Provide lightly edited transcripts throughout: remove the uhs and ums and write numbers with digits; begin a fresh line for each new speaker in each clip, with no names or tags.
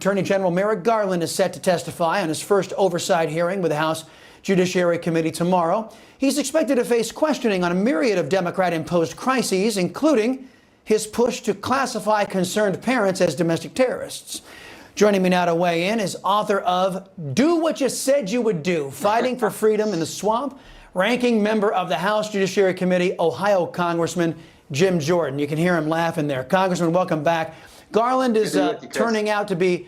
Attorney General Merrick Garland is set to testify on his first oversight hearing with the House Judiciary Committee tomorrow. He's expected to face questioning on a myriad of Democrat-imposed crises, including his push to classify concerned parents as domestic terrorists. Joining me now to weigh in is author of Do What You Said You Would Do, Fighting for Freedom in the Swamp, ranking member of the House Judiciary Committee, Ohio Congressman Jim Jordan. You can hear him laughing there. Congressman, welcome back. Garland is turning out to be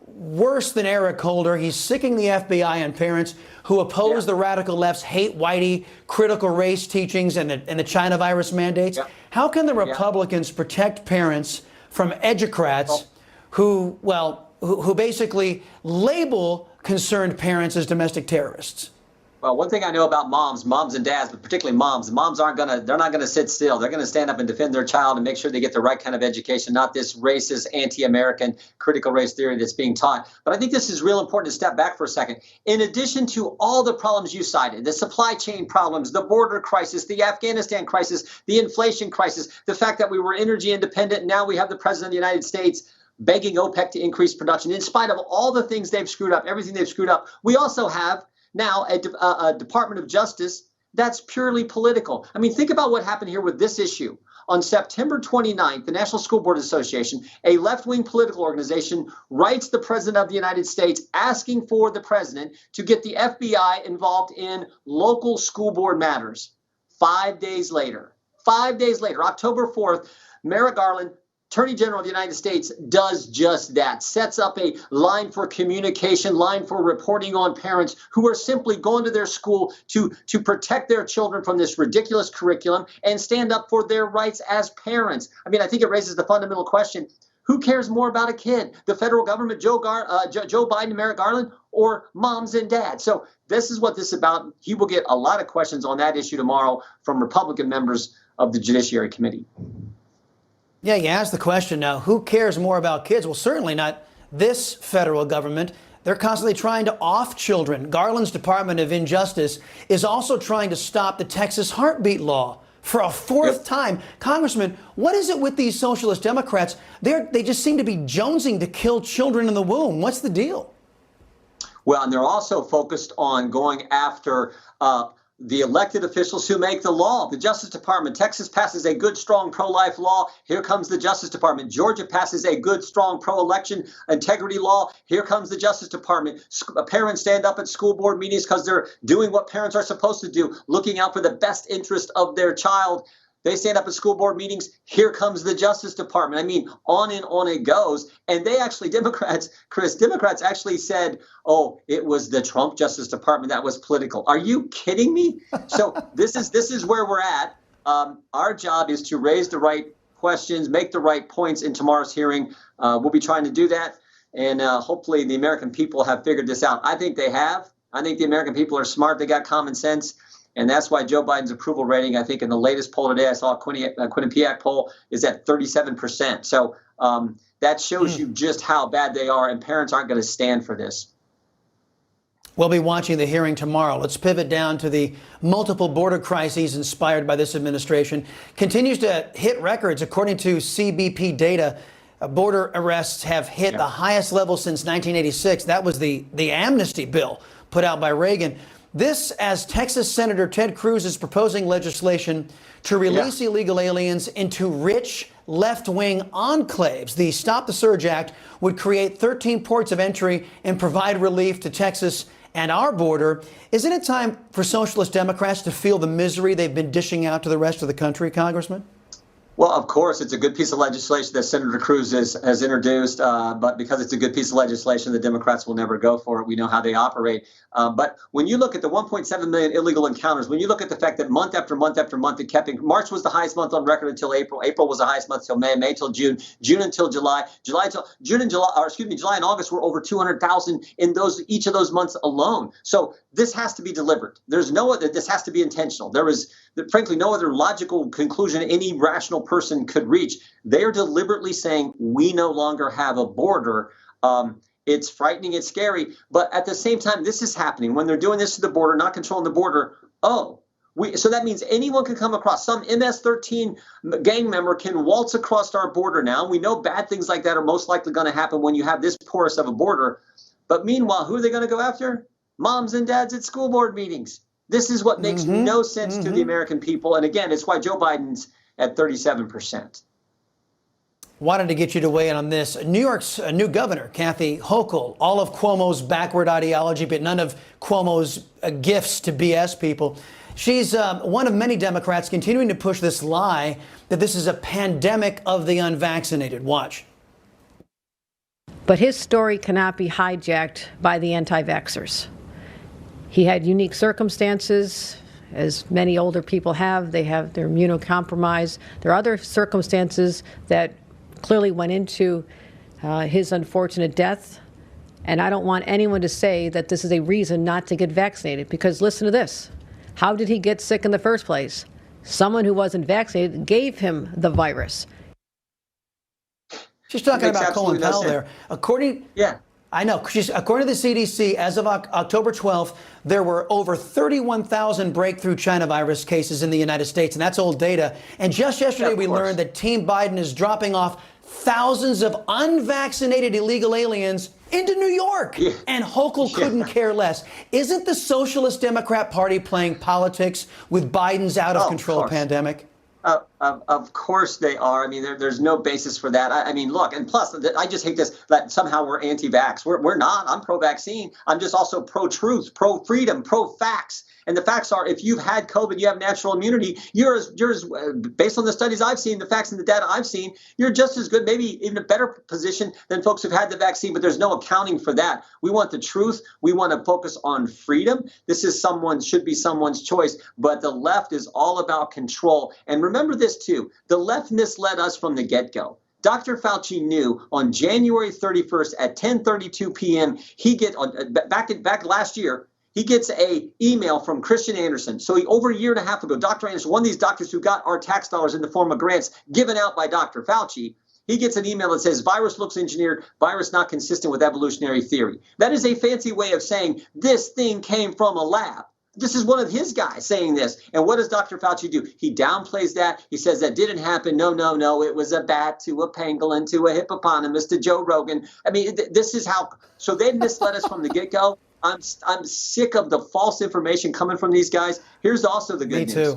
worse than Eric Holder. He's sicking the FBI on parents who oppose the radical left's hate whitey, critical race teachings and the China virus mandates. How can the Republicans protect parents from educrats who basically label concerned parents as domestic terrorists?
Well, one thing I know about moms and dads, but particularly moms they're not gonna sit still. They're gonna stand up and defend their child and make sure they get the right kind of education, not this racist, anti-American, critical race theory that's being taught. But I think this is real important to step back for a second. In addition to all the problems you cited, the supply chain problems, the border crisis, the Afghanistan crisis, the inflation crisis, the fact that we were energy independent, and now we have the President of the United States begging OPEC to increase production, in spite of all the things they've screwed up, everything they've screwed up, we also have now a Department of Justice that's purely political. I mean, think about what happened here with this issue. On September 29th, the National School Board Association, a left-wing political organization, writes the President of the United States asking for the president to get the FBI involved in local school board matters. 5 days later, October 4th, Merrick Garland, Attorney General of the United States, does just that, sets up a line for communication, line for reporting on parents who are simply going to their school to protect their children from this ridiculous curriculum and stand up for their rights as parents. I mean, I think it raises the fundamental question, who cares more about a kid, the federal government, Joe Biden and Merrick Garland, or moms and dads? So this is what this is about. He will get a lot of questions on that issue tomorrow from Republican members of the Judiciary Committee.
Yeah, you asked the question now, who cares more about kids? Well, certainly not this federal government. They're constantly trying to off children. Garland's Department of Injustice is also trying to stop the Texas heartbeat law for a fourth time. Congressman, what is it with these socialist Democrats? They just seem to be jonesing to kill children in the womb. What's the deal?
Well, and they're also focused on going after the elected officials who make the law. The Justice Department. Texas passes a good, strong pro-life law. Here comes the Justice Department. Georgia passes a good, strong pro-election integrity law. Here comes the Justice Department. Parents stand up at school board meetings because they're doing what parents are supposed to do, looking out for the best interest of their child. They stand up at school board meetings. Here comes the Justice Department. I mean, on it goes. And they actually, Democrats actually said, oh, it was the Trump Justice Department that was political. Are you kidding me? So this is where we're at. Our job is to raise the right questions, make the right points in tomorrow's hearing. We'll be trying to do that. And hopefully the American people have figured this out. I think they have. I think the American people are smart. They got common sense. And that's why Joe Biden's approval rating, I think in the latest poll today, I saw a Quinnipiac poll, is at 37%. So that shows you just how bad they are, and parents aren't going to stand for this.
We'll be watching the hearing tomorrow. Let's pivot down to the multiple border crises inspired by this administration. Continues to hit records. According to CBP data, border arrests have hit the highest level since 1986. That was the amnesty bill put out by Reagan. This as Texas Senator Ted Cruz is proposing legislation to release illegal aliens into rich left-wing enclaves. The Stop the Surge Act would create 13 ports of entry and provide relief to Texas and our border. Isn't it time for socialist Democrats to feel the misery they've been dishing out to the rest of the country, Congressman?
Well, of course, it's a good piece of legislation that Senator Cruz has introduced, but because it's a good piece of legislation, the Democrats will never go for it. We know how they operate. But when you look at the 1.7 million illegal encounters, when you look at the fact that month after month after month, it kept March was the highest month on record until April. April was the highest month until May, May till June, June until July, July and August were over 200,000 in each of those months alone. So this has to be deliberate. There's no other. This has to be intentional. There is, frankly, no other logical conclusion any rational person could reach. They are deliberately saying we no longer have a border. It's frightening. It's scary. But at the same time, this is happening when they're doing this to the border, not controlling the border. Oh, So that means anyone can come across. Some MS-13 gang member can waltz across our border now. We know bad things like that are most likely going to happen when you have this porous of a border. But meanwhile, who are they going to go after? Moms and dads at school board meetings. This is what makes no sense to the American people. And again, it's why Joe Biden's at 37%.
Wanted to get you to weigh in on this. New York's new governor, Kathy Hochul, all of Cuomo's backward ideology, but none of Cuomo's gifts to BS people. She's one of many Democrats continuing to push this lie that this is a pandemic of the unvaccinated. Watch.
But his story cannot be hijacked by the anti-vaxxers. He had unique circumstances, as many older people have. They're immunocompromised. There are other circumstances that clearly went into his unfortunate death. And I don't want anyone to say that this is a reason not to get vaccinated, because listen to this. How did he get sick in the first place? Someone who wasn't vaccinated gave him the virus.
She's talking about Colin Powell there. According to the CDC, as of October 12th, there were over 31,000 breakthrough China virus cases in the United States, and that's old data. And just yesterday, we learned that Team Biden is dropping off thousands of unvaccinated illegal aliens into New York. Yeah. And Hochul couldn't care less. Isn't the Socialist Democrat Party playing politics with Biden's out-of-control pandemic?
Of course they are. I mean, there's no basis for that. I mean, look, and plus, I just hate this, that somehow we're anti-vax. We're not. I'm pro-vaccine. I'm just also pro-truth, pro-freedom, pro-facts. And the facts are, if you've had COVID, you have natural immunity, you're as based on the studies I've seen, the facts and the data I've seen, you're just as good, maybe even a better position than folks who've had the vaccine, but there's no accounting for that. We want the truth. We want to focus on freedom. This is should be someone's choice, but the left is all about control. And remember this too, the left misled us from the get-go. Dr. Fauci knew on January 31st at 10:32 p.m., back last year, he gets a email from Christian Anderson. So over a year and a half ago, Dr. Anderson, one of these doctors who got our tax dollars in the form of grants given out by Dr. Fauci, he gets an email that says virus looks engineered, virus not consistent with evolutionary theory. That is a fancy way of saying this thing came from a lab. This is one of his guys saying this. And what does Dr. Fauci do? He downplays that. He says that didn't happen. No. It was a bat to a pangolin to a hippopotamus to Joe Rogan. I mean, this is how. So they misled us from the get-go. I'm sick of the false information coming from these guys. Here's also the good news.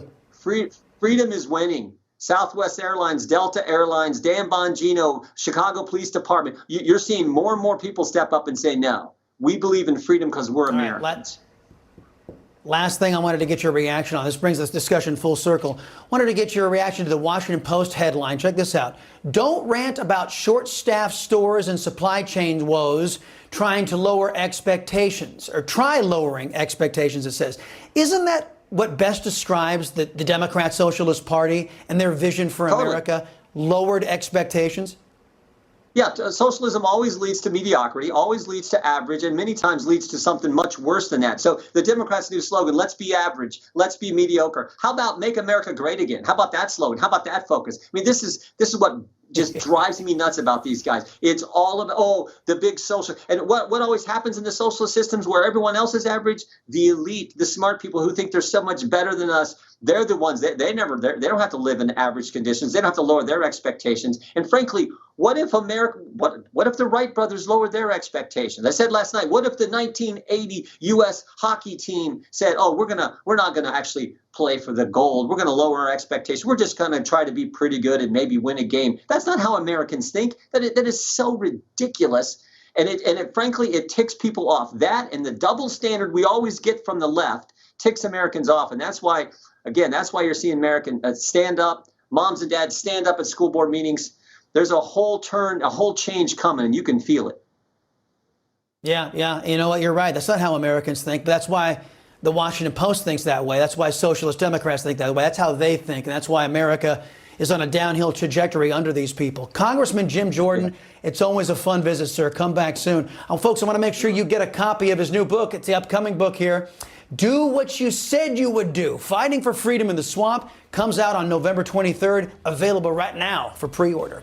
Freedom is winning. Southwest Airlines, Delta Airlines, Dan Bongino, Chicago Police Department. You're seeing more and more people step up and say, no, we believe in freedom because we're Americans.
Last thing I wanted to get your reaction on. This brings this discussion full circle. Wanted to get your reaction to the Washington Post headline. Check this out. Don't rant about short-staffed stores and supply chain woes trying to lower expectations, or try lowering expectations, it says. Isn't that what best describes the Democrat Socialist Party and their vision for America? Lowered expectations?
Yeah, socialism always leads to mediocrity, always leads to average, and many times leads to something much worse than that. So the Democrats' new slogan, let's be average, let's be mediocre. How about make America great again? How about that slogan? How about that focus? I mean, this is what just drives me nuts about these guys. It's all about, the big social. And what always happens in the socialist systems where everyone else is average? The elite, the smart people who think they're so much better than us, they're the ones, they don't have to live in average conditions. They don't have to lower their expectations. And frankly, what if the Wright brothers lowered their expectations? I said last night, what if the 1980 U.S. hockey team said, we're not gonna actually play for the gold. We're gonna lower our expectations. We're just gonna try to be pretty good and maybe win a game. That's not how Americans think. That is so ridiculous. And frankly, it ticks people off. That and the double standard we always get from the left ticks Americans off. And that's why you're seeing Americans stand up, moms and dads stand up at school board meetings. There's a whole change coming, and you can feel it.
Yeah. You know what? You're right. That's not how Americans think. But that's why the Washington Post thinks that way. That's why Socialist Democrats think that way. That's how they think. And that's why America is on a downhill trajectory under these people. Congressman Jim Jordan, it's always a fun visit, sir. Come back soon. Folks, I want to make sure you get a copy of his new book. It's the upcoming book here. Do What You Said You Would Do. Fighting for Freedom in the Swamp comes out on November 23rd. Available right now for pre-order.